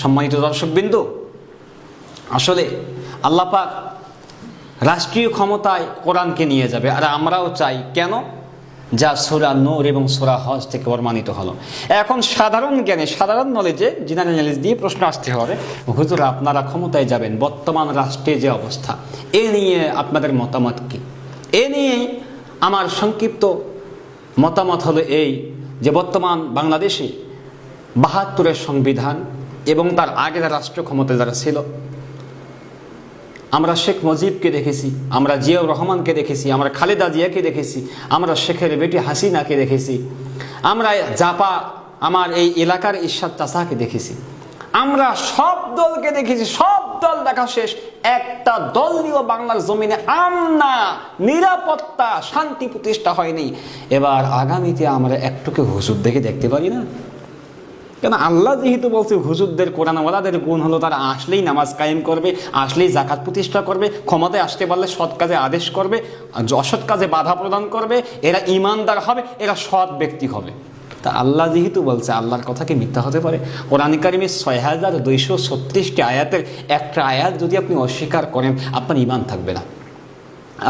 সম্মানিত দর্শকবৃন্দ, আসলে আল্লাহ পাক রাষ্ট্রীয় ক্ষমতায় কোরআনকে নিয়ে যাবে, আর আমরাও চাই। কেন? যা সূরা নূর এবং সূরা হজ থেকে প্রমাণিত হলো। এখন সাধারণ জ্ঞানে, সাধারণ নলেজে, জেনারেল নলেজ দিয়ে প্রশ্ন আসতে হবে, হুজুর আপনারা ক্ষমতায় যাবেন, বর্তমান রাষ্ট্রের যে অবস্থা, এ নিয়ে আপনাদের মতামত কি? এ নিয়ে আমার সংক্ষিপ্ত মতামত হলো এই যে বর্তমান বাংলাদেশে ৭২-এর সংবিধান এবং তার আগের রাষ্ট্র ক্ষমতায় যারা ছিল, আমরা শেখ মুজিবকে দেখেছি, আমরা জিয়াউর রহমানকে দেখেছি, আমরা খালেদা জিয়াকে দেখেছি, আমরা শেখের বেটি হাসিনাকে দেখেছি, আমরা জাপা আমার এই এলাকার ইরশাদ চাচাকে দেখেছি, আমরা সব দলকে দেখেছি। সব দল দেখা শেষ, একটা দল নিয়েও বাংলার জমিনে আমনা, নিরাপত্তা, শান্তি প্রতিষ্ঠা হয়নি। এবার আগামীতে আমরা একটুকে হুজুর দেখে দেখতে পারি না? কেন? আল্লাহ যেহেতু বলছে হুজুরদের, কোরআনওয়ালাদের গুণ হলো তারা আসলেই নামাজ কায়েম করবে, আসলেই যাকাত প্রতিষ্ঠা করবে, ক্ষমতায় আসতে পারলে সৎ কাজে আদেশ করবে, অসৎ কাজে বাধা প্রদান করবে, এরা ইমানদার হবে, এরা সৎ ব্যক্তি হবে। তা আল্লাহ যেহেতু বলছে, আল্লাহর কথা কি মিথ্যা হতে পারে? কোরআন কারিমের ৬,২৩৬টি আয়াতের একটা আয়াত যদি আপনি অস্বীকার করেন, আপনার ঈমান থাকবে না।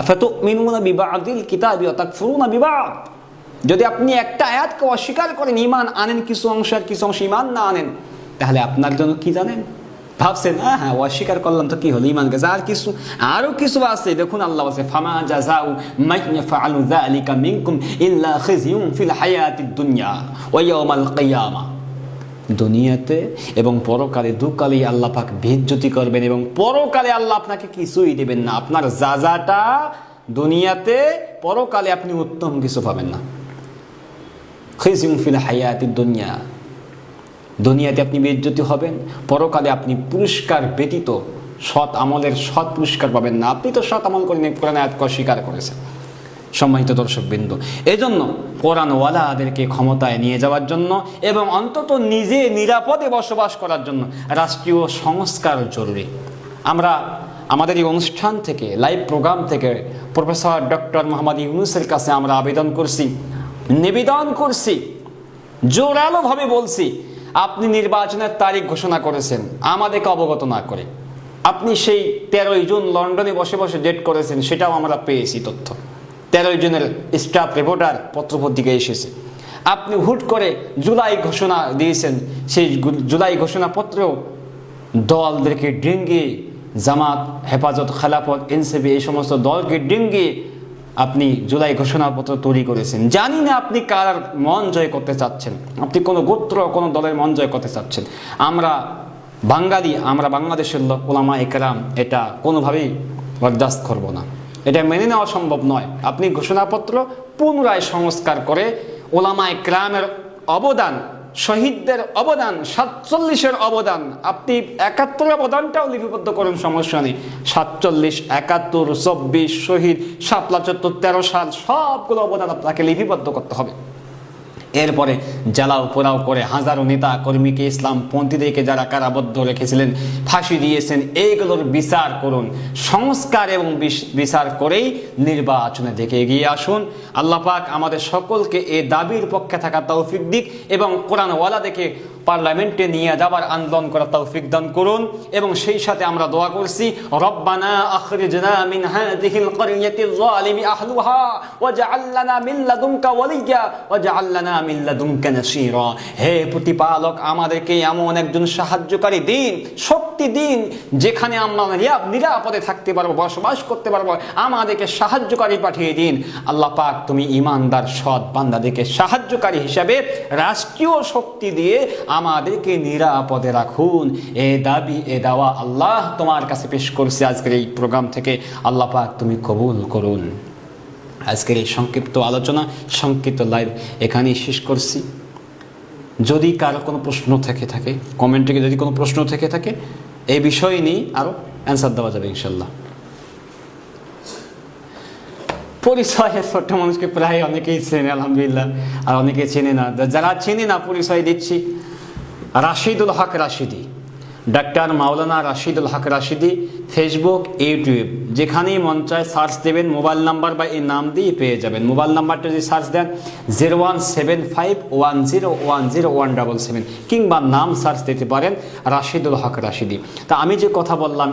আফাতুমিনুনা বিবাদিল কিতাবি ওয়া তাকফুরুনা বিবাদ। যদি আপনি একটা আয়াতকে অস্বীকার করেন, ঈমান আনেন কিছু অংশ আর কিছু অংশ ঈমান না আনেন, তাহলে আপনার জন্য কি জানেন? ভাবছেন হ্যাঁ অস্বীকার করলাম তো কি হলো, ঈমান গেছে। আর কিছু, আরো কিছু আছে। দেখুন আল্লাহ বলছে, ফামা জাযাউ মান ইয়াফআলু যালিকা মিনকুম ইল্লা খিজয়ুন ফিল হায়াতিদ দুনিয়া ওয়া ইয়াউমাল কিয়ামাহ। দুনিয়াতে এবং পরকালে, দুকালেই আল্লাহ পাক বেইজ্জতি করবেন এবং পরকালে আল্লাহ আপনাকে কিছুই দেবেন না। আপনার যাজাটা দুনিয়াতে, পরকালে আপনি উত্তম কিছু পাবেন না। খিজয়ুন ফিল হায়াতিদ দুনিয়া, দুনিয়াতে আপনি বেইজ্জতি হবেন, পরকালে আপনি পুরস্কার ব্যতীত সৎ আমলের সৎ পুরস্কার পাবেন না। আপনি তো সৎ আমল করেন, কোরআন আয়াতকে অস্বীকার করেছেন। সম্মানিত দর্শকবৃন্দ, এজন্য কোরআনওয়ালাদেরকে ক্ষমতায় নিয়ে যাওয়ার জন্য এবং অন্তত নিজে নিরাপদে বসবাস করার জন্য রাষ্ট্রীয় সংস্কার জরুরি। আমরা আমাদের এই অনুষ্ঠান থেকে, লাইভ প্রোগ্রাম থেকে প্রফেসর ডক্টর মোহাম্মদ ইউনূসের কাছে আমরা আবেদন করছি, নিবেদন করছি, জোরালোভাবে বলছি, আপনি নির্বাচনের তারিখ ঘোষণা করেছেন আমাদেরকে অবগত না করে। আপনি সেই 13 জুন লন্ডনে বসে বসে ডেট করেছেন, সেটাও আমরা পেয়েছি তথ্য। 13 জুনের স্টাফ রিপোর্টার পত্রপত্রিকায় এসেছে। আপনি হুট করে জুলাই ঘোষণা দিয়েছেন, সেই জুলাই ঘোষণাপত্রেও দলদেরকে ডিঙ্গিয়ে, জামাত, হেফাজত, খেলাফত, এনসিপি এই সমস্ত দলকে ডিঙ্গিয়ে আপনি জুলাই ঘোষণাপত্র তৈরি করেছেন। জানি না আপনি কার মন জয় করতে চাচ্ছেন, আপনি কোনো গোত্র, কোনো দলের মন জয় করতে চাচ্ছেন। আমরা বাঙালি, আমরা বাংলাদেশের লোক, ওলামা একরাম এটা কোনোভাবেই বরদাস্ত করব না, এটা মেনে নেওয়া সম্ভব নয়। আপনি ঘোষণাপত্র পুনরায় সংস্কার করে ওলামা একরামের অবদান, শহীদদের অবদান, 47-এর অবদান, আপনি 71-এর অবদানটাও লিপিবদ্ধ করুন, সমস্যা নেই। 47, 71, 24 শহীদ, 7 74, 13 সাল, সবগুলো অবদান আপনাকে লিপিবদ্ধ করতে হবে। এরপরে জ্বালাও পোড়াও করে হাজারো নেতা কর্মীকে, ইসলামপন্থীদেরকে যারা কারাবদ্ধ রেখেছিলেন, ফাঁসি দিয়েছেন, এইগুলোর বিচার করুন। সংস্কার এবং বিচার করেই নির্বাচনে দেখে এগিয়ে আসুন। আল্লাহ পাক আমাদের সকলকে এই দাবির পক্ষে থাকা তৌফিক দিক এবং কোরআনওয়ালাদেরকে পার্লামেন্টে নিয়ে যাবার আন্দোলন করা তৌফিক দান করুন। এবং সেই সাথে আমরা দোয়া করছি, রব্বানা আখরিজনা মিন হাযিহিল ক্বরিয়াতিয যালিমি আহলুহা ওয়াজআল লানা মিন লাদুনকা ওয়ালিয়্যা ওয়াজআল লানা মিন লাদুনকা নাসীরা। হে প্রতিপালক, আমাদেরকে এমন একজন সাহায্যকারী দিন, শক্তি দিন, যেখানে আমরা নিরাপদে থাকতে পারবো, বসবাস করতে পারবো। আমাদেরকে সাহায্যকারী পাঠিয়ে দিন। আল্লাহ পাক, তুমি ঈমানদার সৎ বান্দাদেরকে সাহায্যকারী হিসাবে রাষ্ট্রীয় শক্তি দিয়ে আমাদেরকে নিরাপদে রাখুন। এ দাবি, এ দাওয়া আল্লাহ তোমার কাছে পেশ করছি আজকের এই প্রোগ্রাম থেকে। আল্লাহ পাক তুমি কবুল করুন। আজকের এই সংক্ষিপ্ত আলোচনা, সংক্ষিপ্ত লাইভ এখানেই শেষ করছি। যদি কারো কোনো প্রশ্ন থেকে থাকে, কমেন্টে যদি কোনো প্রশ্ন থেকে থাকে, এই বিষয় নিয়ে আরও অ্যান্সার দেওয়া যাবে ইনশাল্লাহ। পরিচয়, ছোট্ট মানুষকে প্রায় অনেকেই চেনে আলহামদুলিল্লাহ, আর অনেকে চেনে না। যারা চেনে না, পরিচয় দিচ্ছি, রাশিদুল হক রাশিদি। ডাক্তার মাওলানা রাশিদুল হক রাশিদি, ফেসবুক, ইউটিউব, যেখানেই মন চায় সার্চ দেবেন, মোবাইল নাম্বার বা এই নাম দিয়ে পেয়ে যাবেন। মোবাইল নাম্বারটা যদি সার্চ দেন 0175101017 কিংবা নাম সার্চ দিতে পারেন রাশিদুল হক রাশিদি। তা আমি যে কথা বললাম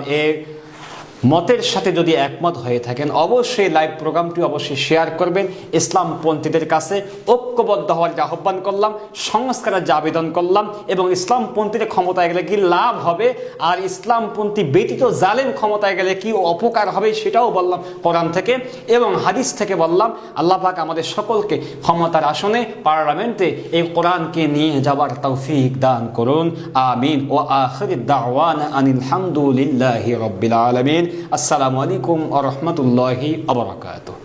মতের সাথে যদি একমত হয়ে থাকেন অবশ্যই লাইভ প্রোগ্রামটি অবশ্যই শেয়ার করবেন। ইসলামপন্থীদের কাছে ঐক্যবদ্ধ হওয়ার যে আহ্বান করলাম, সংস্কারের যে আবেদন করলাম, এবং ইসলামপন্থীদের ক্ষমতায় গেলে কি লাভ হবে আর ইসলামপন্থী ব্যতীত জালেম ক্ষমতায় গেলে কি অপকার হবে সেটাও বললাম কোরআন থেকে এবং হাদিস থেকে বললাম। আল্লাহ পাক আমাদের সকলকে ক্ষমতার আসনে, পার্লামেন্টে এই কোরআনকে নিয়ে যাবার তৌফিক দান করুন, আমিন। ও আখির দাওয়ানা আনিল হামদুলিল্লাহি রাব্বিল আলামিন। আসসালামু আলাইকুম ওয়া রাহমাতুল্লাহি ওয়া বারাকাতুহু।